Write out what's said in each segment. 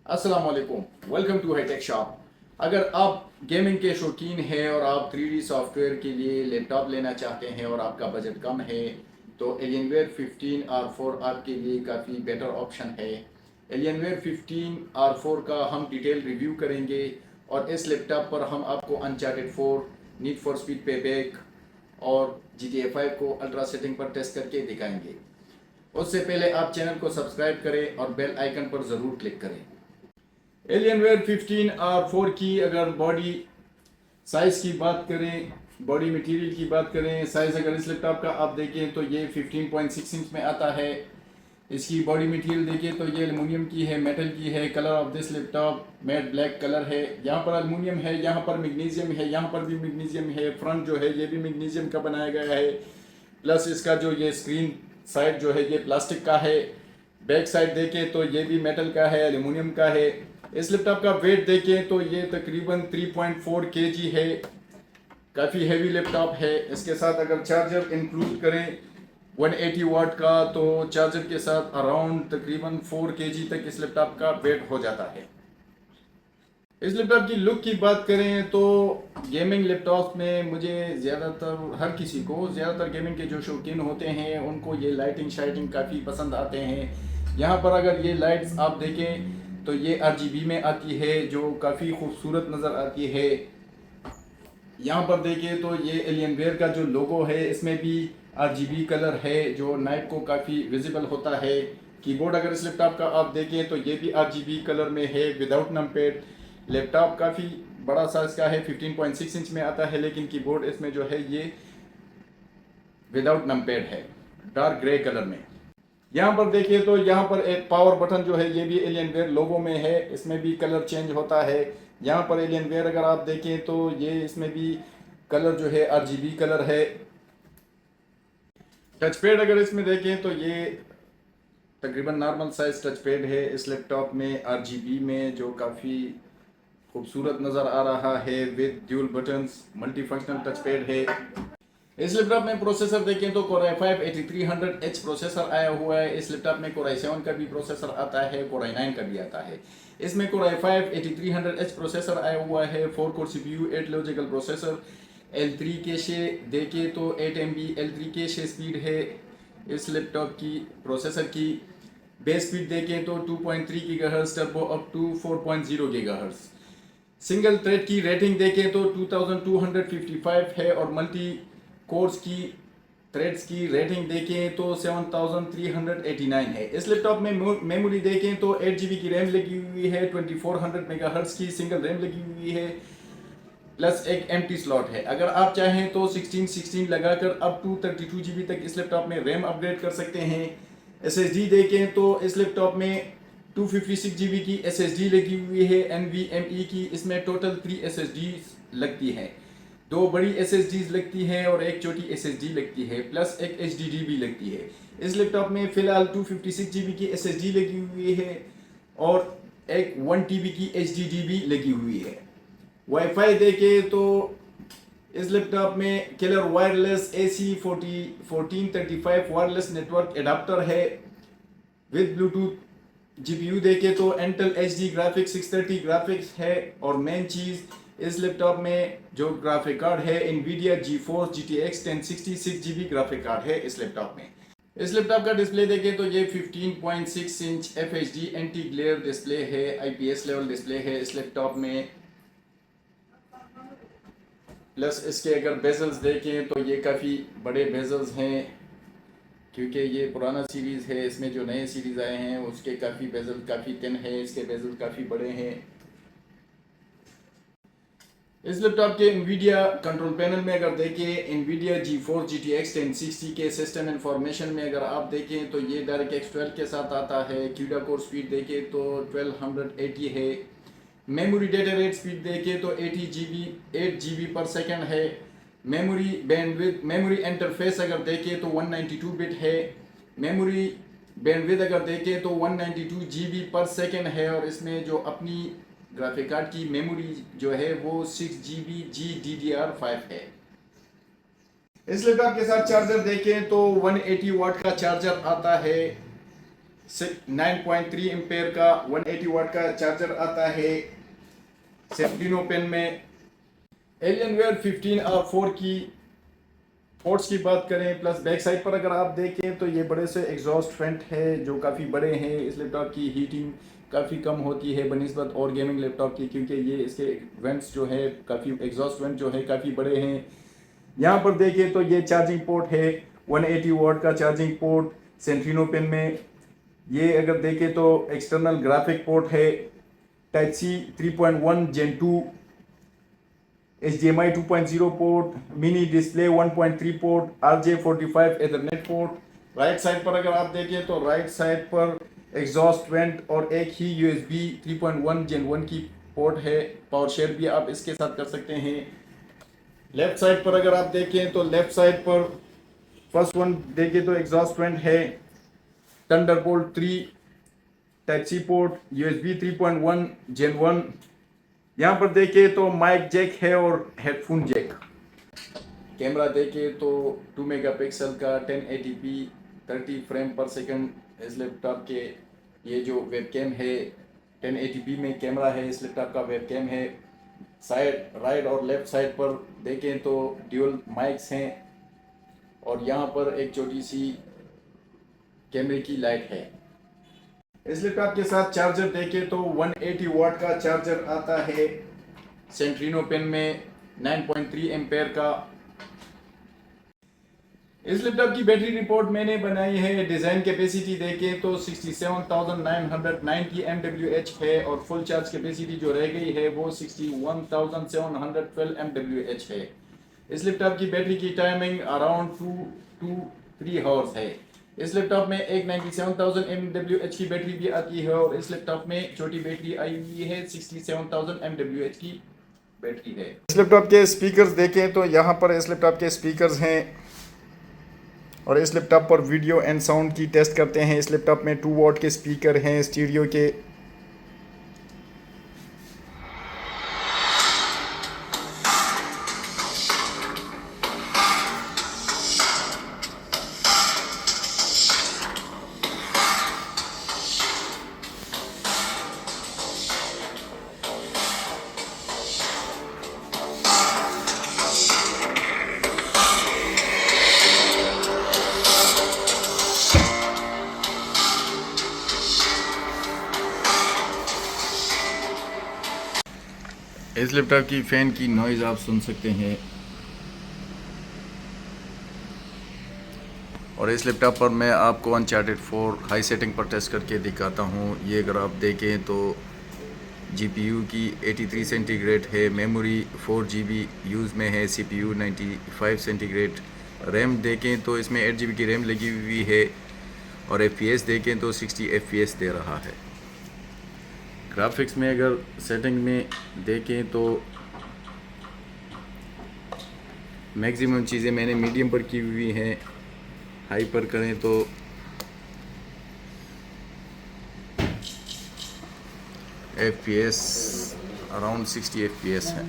अस्सलाम वालेकुम, welcome to hi tech shop. अगर आप गेमिंग के शौकीन हैं और आप 3D सॉफ्टवेयर के लिए लैपटॉप लेना चाहते हैं और आपका बजट कम है तो एलियनवेयर 15R4 आपके लिए काफ़ी बेटर ऑप्शन है। एलियनवेयर 15R4 का हम डिटेल रिव्यू करेंगे और इस लैपटॉप पर हम आपको uncharted 4, need for speed payback और GTA 5 को अल्ट्रा सेटिंग पर टेस्ट करके दिखाएंगे। उससे पहले आप चैनल को सब्सक्राइब करें और बेल आइकन पर ज़रूर क्लिक करें। एलियनवेयर 15R4 की अगर बॉडी साइज़ की बात करें, बॉडी मटेरियल की बात करें, साइज़ अगर इस लैपटॉप का आप देखें तो ये 15.6 इंच में आता है। इसकी बॉडी मटेरियल देखें तो ये एलुमिनियम की है, मेटल की है। Colour of this laptop matte black colour है। यहाँ पर एलुमिनियम है, यहाँ पर मैग्नीशियम है, यहाँ पर भी मैग्नीशियम है। फ्रंट जो है ये भी मैग्नीशियम का बनाया गया है। प्लस इसका जो ये स्क्रीन साइड जो है ये प्लास्टिक का है। बैक साइड देखें तो ये भी मेटल का है, एल्यूमिनियम का है। इस लैपटॉप का वेट देखें तो ये तकरीबन 3.4 kg है। काफ़ी हैवी लैपटॉप है। इसके साथ अगर चार्जर इंक्लूड करें 180 वाट का तो चार्जर के साथ अराउंड तकरीबन 4 kg तक इस लैपटॉप का वेट हो जाता है। इस लैपटॉप की लुक की बात करें तो गेमिंग लैपटॉप में मुझे ज़्यादातर हर किसी को ज़्यादातर गेमिंग के जो शौकीन होते हैं उनको ये लाइटिंग शाइटिंग काफ़ी पसंद आते हैं। यहाँ पर अगर ये लाइट्स आप देखें तो ये RGB में आती है जो काफ़ी खूबसूरत नज़र आती है। यहाँ पर देखें तो ये एलियनवेयर का जो लोगो है इसमें भी RGB कलर है जो नाइट को काफ़ी विजिबल होता है। कीबोर्ड अगर इस लैपटॉप का आप देखें तो ये भी RGB कलर में है विदाउट नंपैड। लैपटॉप काफ़ी बड़ा साइज का है, 15.6 इंच में आता है, लेकिन कीबोर्ड इसमें जो है ये विदाउट नंपैड है, डार्क ग्रे कलर में। यहाँ पर देखिए तो यहाँ पर एक पावर बटन जो है ये भी एलियनवेयर लोगो में है, इसमें भी कलर चेंज होता है। यहाँ पर एलियनवेयर अगर आप देखें तो ये इसमें भी कलर जो है RGB कलर है। टच पैड अगर इसमें देखें तो ये तकरीबन नॉर्मल साइज टच पैड है इस लैपटॉप में, RGB में, जो काफ़ी खूबसूरत नज़र आ रहा है with dual buttons, multi functional touch pad है। इस लैपटॉप में प्रोसेसर देखें तो Core i5 8300H प्रोसेसर आया हुआ है। इस लैपटॉप में Core i7 का भी प्रोसेसर आता है, Core i9 का भी आता है। इसमें Core i5 8300H प्रोसेसर आया हुआ है, 4 core CPU, 8 logical processor. L3 cache देखें तो 8 MB L3 कैशे स्पीड है इस लैपटॉप की प्रोसेसर की। बेस स्पीड देखें तो 2.3 GHz, turbo up to 4.0 GHz। Single thread की रेटिंग देखें तो 2255 है और मल्टी कोर्स की थ्रेड्स की रेटिंग देखें तो 7389 है। इस लैपटॉप में मेमोरी देखें तो 8 GB की रैम लगी हुई है, 2400 मेगाहर्ट्ज की सिंगल रैम लगी हुई है, प्लस एक एम्प्टी स्लॉट है। अगर आप चाहें तो 16 लगाकर अप टू 32 GB तक इस लैपटॉप में रैम अपग्रेड कर सकते हैं। SSD देखें तो इस लैपटॉप में 256 GB की SSD लगी हुई है NVMe की। इसमें टोटल 3 SSDs लगती हैं, 2 बड़ी SSDs लगती हैं और एक छोटी SSD लगती है, प्लस एक HDD भी लगती है। इस लैपटॉप में फ़िलहाल 256 GB की SSD लगी हुई है और एक 1 TB की HDD भी लगी हुई है। वाईफाई देखें तो इस लैपटॉप में killer wireless AC 1435 wireless network adapter है विद ब्लूटूथ। GPU देखें तो Intel HD ग्राफिक्स 630 ग्राफिक्स है और मेन चीज़ इस लैपटॉप में जो ग्राफिक कार्ड है NVIDIA GeForce GTX 1060 6GB graphic card है इस लैपटॉप में। इस लैपटॉप का डिस्प्ले देखें तो ये 15.6 inch FHD anti glare display है, IPS लेवल डिस्प्ले है इस लैपटॉप में। प्लस इसके अगर बेजल्स देखें तो ये काफ़ी बड़े बेजल्स हैं क्योंकि ये पुराना सीरीज़ है। इसमें जो नए सीरीज़ आए हैं उसके काफ़ी बेजल काफ़ी थिन है, इसके बेजल काफ़ी बड़े हैं। इस लैपटॉप के NVIDIA कंट्रोल पैनल में अगर देखें NVIDIA GeForce GTX 1060 के सिस्टम इन्फॉर्मेशन में अगर आप देखें तो ये DirectX 12 के साथ आता है। CUDA कोर स्पीड देखें तो 1280 है। मेमोरी डेटा रेट स्पीड देखें तो 8 GB पर सेकेंड है। मेमोरी बैंडविड्थ, मेमोरी इंटरफेस अगर देखें तो 192 बिट है। मेमोरी बैंडविड्थ अगर देखें तो 192 GB पर सेकेंड है और इसमें जो अपनी ग्राफिक कार्ड की मेमोरी जो है वो 6 GB GDDR5 है। इस लैपटॉप के साथ चार्जर देखें तो 180 वाट का चार्जर आता है 9.3 एम्पेयर का 180 वाट का चार्जर आता है सेंट्रिनो पेन में। एलियनवेयर 15R4 की पोर्ट्स की बात करें, प्लस बैक साइड पर अगर आप देखें तो ये बड़े से एग्जॉस्ट वेंट है जो काफ़ी बड़े हैं। इस लैपटॉप की हीटिंग काफ़ी कम होती है बनिस्बत और गेमिंग लैपटॉप की, क्योंकि ये इसके वेंट्स जो है काफ़ी एग्जॉस्ट वेंट जो है काफ़ी बड़े हैं। यहाँ पर देखें तो ये चार्जिंग पोर्ट है 180 वाट का चार्जिंग पोर्ट सेंट्रिनो पेन में। ये अगर देखें तो एक्सटर्नल ग्राफिक पोर्ट है type C 3.1 Gen 2, HDMI 2.0 port, mini display 1.3 port, RJ45 ethernet port. Right side पर अगर आप देखें तो राइट साइड पर एग्जॉस्ट वेंट और एक ही USB 3.1 Gen 1 की पोर्ट है। पावर शेयर भी आप इसके साथ कर सकते हैं। लेफ्ट साइड पर अगर आप देखें तो लेफ्ट साइड पर फर्स्ट वन देखें तो एग्जॉस्ट वेंट है Thunderbolt 3 type C port, USB 3.1 Gen 1। यहाँ पर देखें तो माइक जैक है और हेडफोन जैक। कैमरा देखें तो 2 मेगापिक्सल का 1080p 30 फ्रेम पर सेकंड इस लैपटॉप के। ये जो वेबकैम है 1080p में कैमरा है, इस लैपटॉप का वेबकैम है। साइड राइट और लेफ्ट साइड पर देखें तो ड्यूल माइक्स हैं और यहाँ पर एक छोटी सी कैमरे की लाइट है। इस लैपटॉप के साथ चार्जर देखें तो 180 वाट का चार्जर आता है सेंट्रिनो पेन में 9.3 एम्पेयर का। इस लैपटॉप की बैटरी रिपोर्ट मैंने बनाई है। डिज़ाइन कैपेसिटी देखें तो 67,990 mWh है और फुल चार्ज कैपेसिटी जो रह गई है वो 61,712 mWh है। इस लैपटॉप की बैटरी की टाइमिंग अराउंड 2 to 3 आवर्स है। इस लैपटॉप में एक 97,000 mWh की बैटरी भी आती है और इस लैपटॉप में छोटी बैटरी आई हुई है 67,000 mWh की बैटरी है। इस लैपटॉप के स्पीकर्स देखें तो यहाँ पर इस लैपटॉप के स्पीकर्स हैं और इस लैपटॉप पर वीडियो एंड साउंड की टेस्ट करते हैं। इस लैपटॉप में 2 वॉट के स्पीकर हैं स्टीरियो के। इस लैपटॉप की फ़ैन की नॉइज़ आप सुन सकते हैं और इस लैपटॉप पर मैं आपको अनचार्टेड 4 हाई सेटिंग पर टेस्ट करके दिखाता हूँ। ये अगर आप देखें तो GPU की 83 सेंटीग्रेड है, मेमोरी 4 GB यूज़ में है, CPU 95 सेंटीग्रेड। रैम देखें तो इसमें 8 GB की रैम लगी हुई है और FPS देखें तो 60 FPS दे रहा है। ग्राफिक्स में अगर सेटिंग में देखें तो मैक्सिमम चीज़ें मैंने मीडियम पर की हुई हैं। हाई पर करें तो FPS अराउंड 60 FPS है।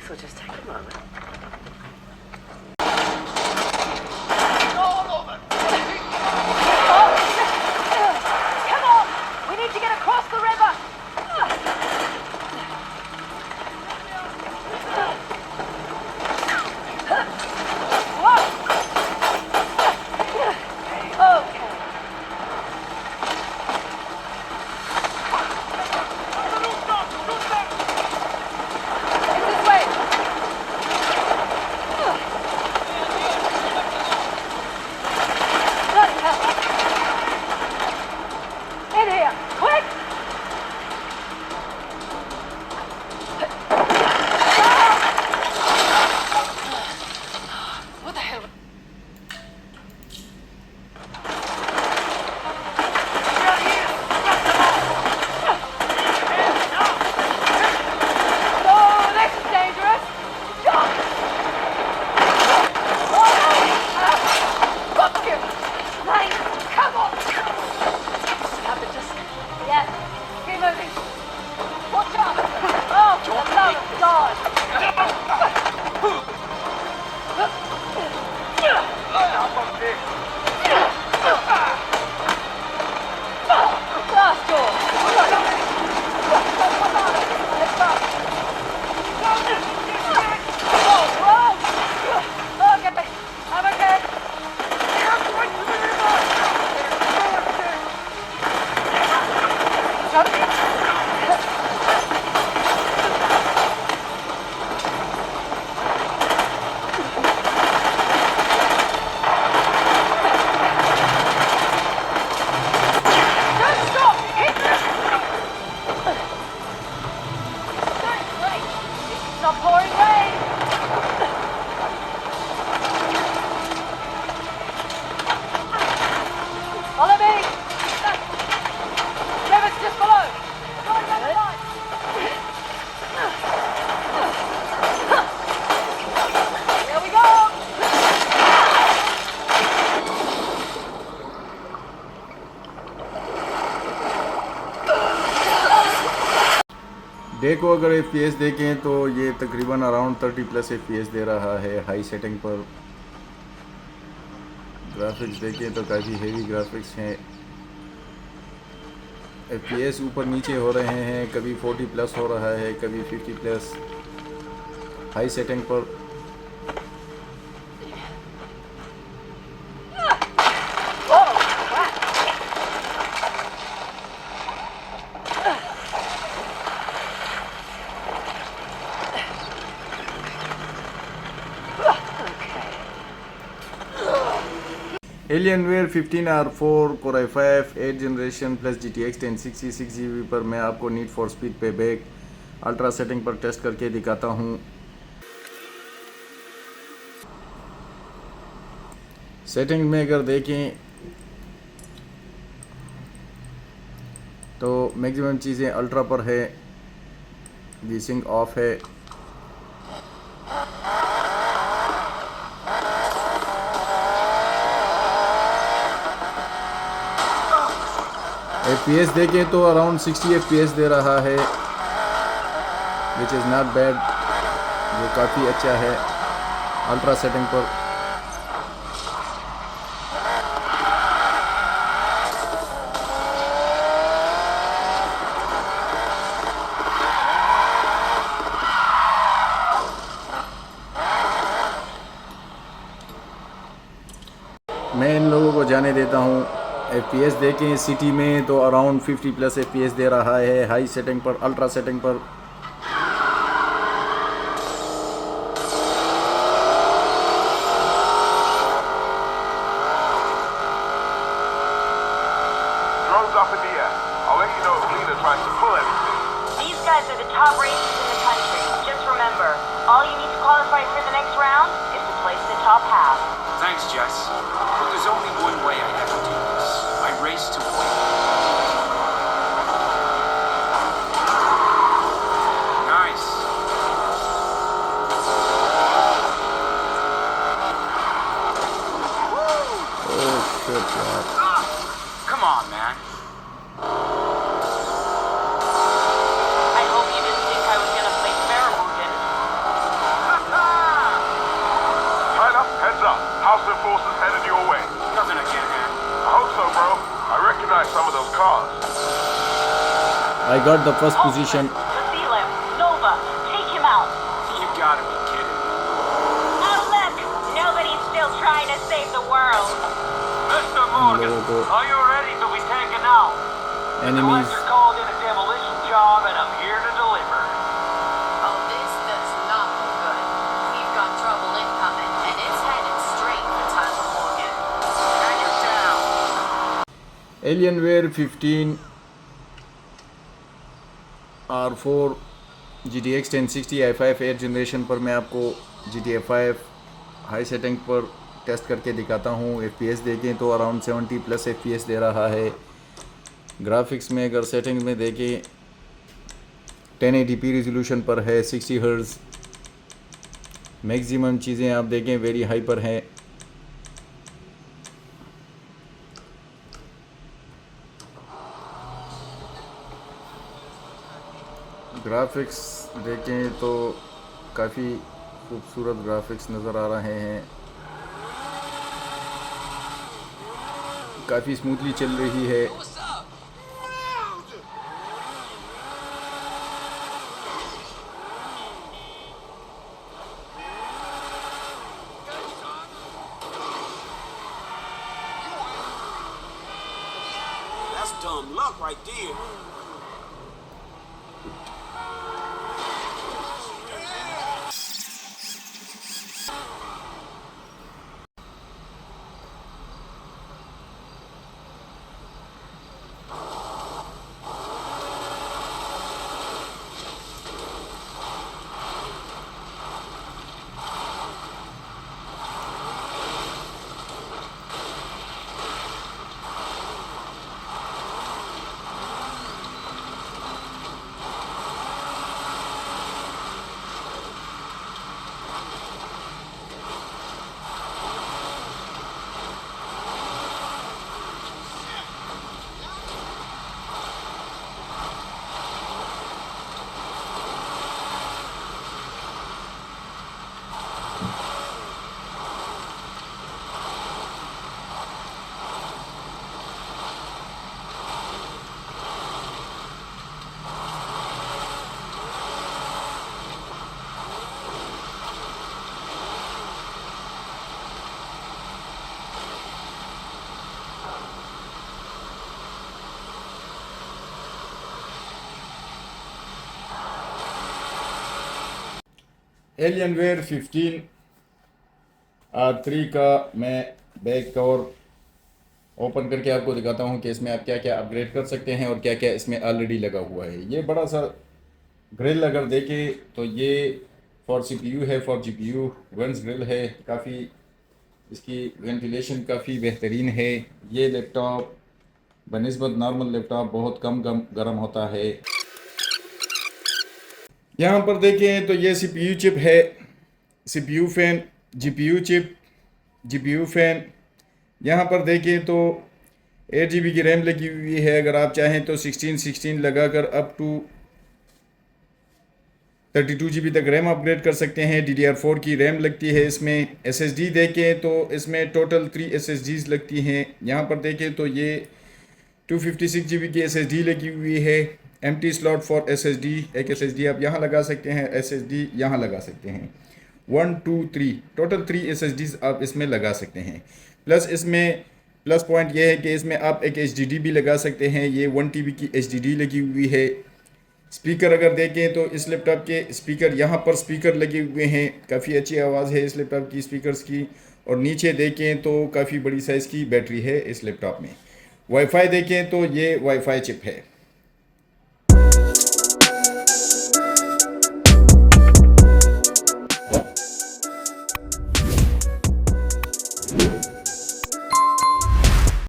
So just take a moment. Come on! We need to get across the river! Whoa! Day को अगर FPS देखें तो ये तकरीबन अराउंड 30 प्लस FPS दे रहा है हाई सेटिंग पर। ग्राफिक्स देखें तो काफ़ी हेवी ग्राफिक्स हैं। FPS ऊपर नीचे हो रहे हैं, कभी 40 प्लस हो रहा है, कभी 50 प्लस हाई सेटिंग पर। Alienware 15R4 Core i5 8th generation plus GTX 1060 6GB पर मैं आपको नीड फॉर स्पीड पे बैक अल्ट्रा सेटिंग पर टेस्ट करके दिखाता हूँ। सेटिंग में अगर देखें तो मैक्सिमम चीज़ें अल्ट्रा पर है, वी-सिंक ऑफ है। FPS देखें तो अराउंड 60 FPS दे रहा है, विच इज़ नॉट बैड, जो काफ़ी अच्छा है अल्ट्रा सेटिंग पर। मैं इन लोगों को जाने देता हूँ। FPS देखें सिटी में तो अराउंड 50 प्लस FPS दे रहा है हाई सेटिंग पर, अल्ट्रा सेटिंग पर। Drones up in the air. I'll let you know if Lena tries to pull anything. These guys are the top racers in the country. Just remember, all you need to qualify for the next round is to place in the top half. Thanks, Jess. But there's only one way I ever do this. I race to win. Nice. Oh shit यार। Come on, man. I hope you didn't think I was gonna play Fairwood. Tyler, heads up. House enforcers headed your way. Nothing again, man. I hope so, bro. I recognize some of those cars. I got the first position. Vasile, Nova, take him out. You gotta be kidding. Oh look, nobody's still trying to save the world. Mr. In Morgan, लोगों को are you ready to be taken out? The enemies collector called in a demolition job and I'm here to deliver. Oh, this does not look good. We've got trouble incoming, and it's headed straight for Tyler Morgan. And you're down. Alienware 15R4 GTX 1060 i5 8th generation पर मैं आपको GTA 5 high setting पर test करके दिखाता हूँ। FPS देखें तो around 70 plus FPS दे रहा है। ग्राफिक्स में अगर सेटिंग में देखें 1080p रिजोल्यूशन पर है, 60 हर्ट्ज़। मैक्सिमम चीज़ें आप देखें वेरी हाई पर हैं। ग्राफिक्स देखें तो काफ़ी खूबसूरत ग्राफिक्स नज़र आ रहे हैं, काफ़ी स्मूथली चल रही है। That's dumb luck right there. Alienware 15R3 का मैं बैक कवर ओपन करके आपको दिखाता हूँ कि इसमें आप क्या क्या अपग्रेड कर सकते हैं और क्या क्या इसमें ऑलरेडी लगा हुआ है। ये बड़ा सा ग्रिल अगर देखें तो ये फॉर CPU है, फॉर GPU वेंट्स ग्रिल है, काफ़ी इसकी वेंटिलेशन काफ़ी बेहतरीन है। ये लैपटॉप बनिस्बत नॉर्मल लैपटॉप बहुत कम गर्म होता है। यहाँ पर देखें तो ये CPU चिप है, CPU fan, GPU chip, GPU fan. यहाँ पर देखें तो 8 GB की रैम लगी हुई है। अगर आप चाहें तो 16 लगाकर अप टू 32 GB तक रैम अपग्रेड कर सकते हैं। DDR4 की रैम लगती है इसमें। SSD देखें तो इसमें टोटल 3 SSDs लगती हैं। यहाँ पर देखें तो ये 256 GB की SSD लगी हुई है। एम्प्टी स्लॉट फॉर SSD, एक SSD आप यहाँ लगा सकते हैं, SSD यहाँ लगा सकते हैं। 1 2 3 टोटल 3 SSDs आप इसमें लगा सकते हैं। प्लस इसमें प्लस पॉइंट ये है कि इसमें आप एक HDD भी लगा सकते हैं। ये 1 TB की HDD लगी हुई है। स्पीकर अगर देखें तो इस लैपटॉप के स्पीकर, यहाँ पर स्पीकर लगे हुए हैं, काफ़ी अच्छी आवाज़ है इस लैपटॉप की स्पीकर्स की। और नीचे देखें तो काफ़ी बड़ी साइज़ की बैटरी है इस लैपटॉप में। वाईफाई देखें तो ये वाईफाई चिप है।